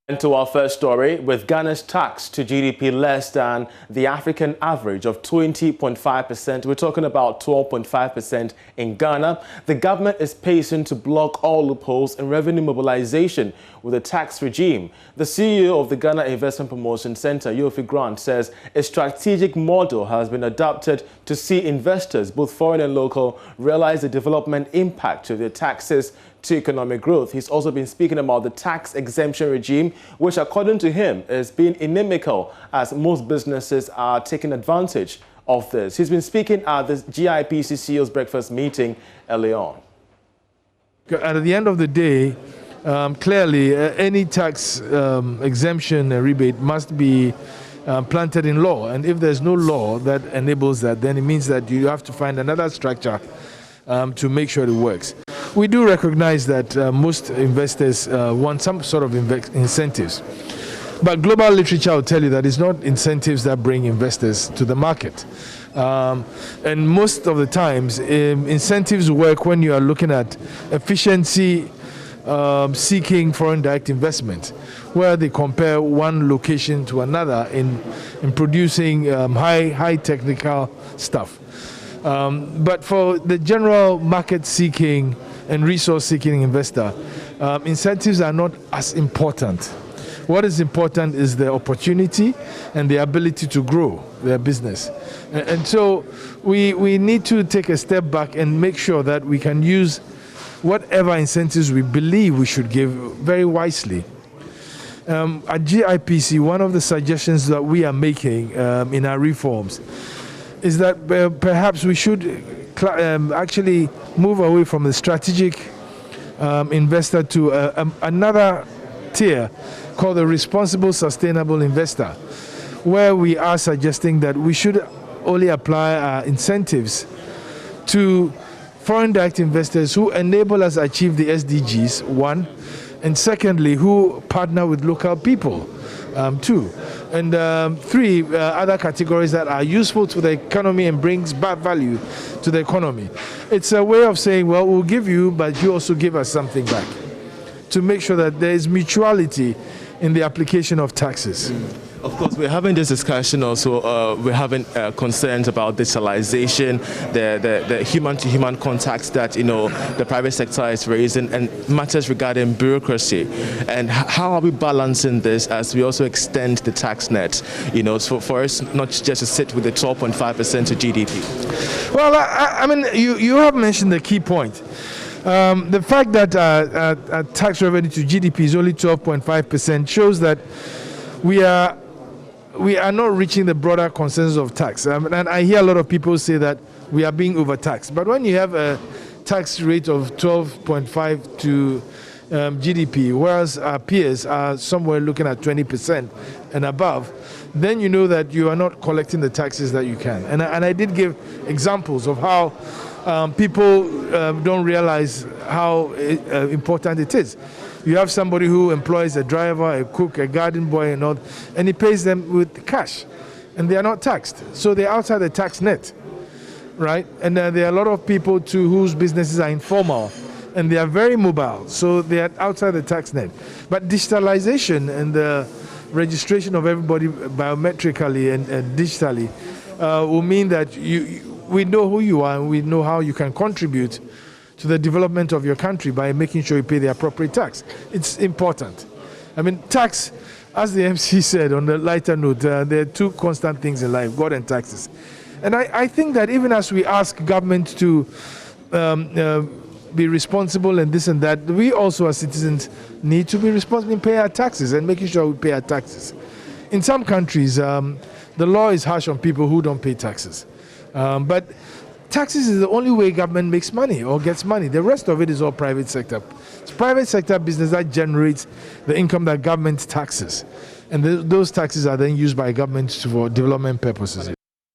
And to our first story, with Ghana's tax to GDP less than the African average of 20.5%, we're talking about 12.5% in Ghana, the government is pacing to block all loopholes in revenue mobilization with the tax regime. The CEO of the Ghana Investment Promotion Center, Yofi Grant, says a strategic model has been adopted to see investors, both foreign and local, realize the development impact of their taxes to economic growth. He's also been speaking about the tax exemption regime, which according to him is being inimical as most businesses are taking advantage of this. He's been speaking at the GIPC CEO's breakfast meeting early on. At the end of the day, clearly any tax exemption rebate must be planted in law, and if there's no law that enables that, then it means that you have to find another structure to make sure it works. We do recognize that most investors want some sort of incentives. But global literature will tell you that it's not incentives that bring investors to the market. And most of the times, incentives work when you are looking at efficiency seeking foreign direct investment, where they compare one location to another in producing high technical stuff. But for the general market seeking and resource seeking investor, incentives are not as important. What is important is the opportunity and the ability to grow their business. And so we need to take a step back and make sure that we can use whatever incentives we believe we should give very wisely. At GIPC, one of the suggestions that we are making in our reforms is that perhaps we should actually move away from the strategic investor to another tier called the responsible sustainable investor, where we are suggesting that we should only apply our incentives to foreign direct investors who enable us achieve the SDGs, one, and secondly, who partner with local people, two, and three, other categories that are useful to the economy and brings back value to the economy. It's a way of saying, well, we'll give you, but you also give us something back, to make sure that there is mutuality in the application of taxes. Of course, we're having this discussion also, we're having concerns about digitalization, the human-to-human contacts that, the private sector is raising, and matters regarding bureaucracy. And how are we balancing this as we also extend the tax net, so for us not just to sit with the 12.5% to GDP? Well, I mean, you have mentioned the key point. The fact that tax revenue to GDP is only 12.5% shows that we are not reaching the broader consensus of tax. And I hear a lot of people say that we are being overtaxed. But when you have a tax rate of 12.5 to GDP, whereas our peers are somewhere looking at 20% and above, then you know that you are not collecting the taxes that you can. And I did give examples of how people don't realize how important it is. You have somebody who employs a driver, a cook, a garden boy, and all, and he pays them with cash, and they are not taxed. So they're outside the tax net, right? And there are a lot of people too whose businesses are informal, and they are very mobile, so they are outside the tax net. But digitalization and the registration of everybody biometrically and digitally will mean that we know who you are, and we know how you can contribute to the development of your country by making sure you pay the appropriate tax. It's important. I mean, tax, as the MC said on the lighter note, there are two constant things in life, God and taxes. And I think that even as we ask government to be responsible and this and that, we also as citizens need to be responsible in paying our taxes and making sure we pay our taxes. In some countries, the law is harsh on people who don't pay taxes. But taxes is the only way government makes money or gets money. The rest of it is all private sector. It's private sector business that generates the income that government taxes. And those taxes are then used by government for development purposes.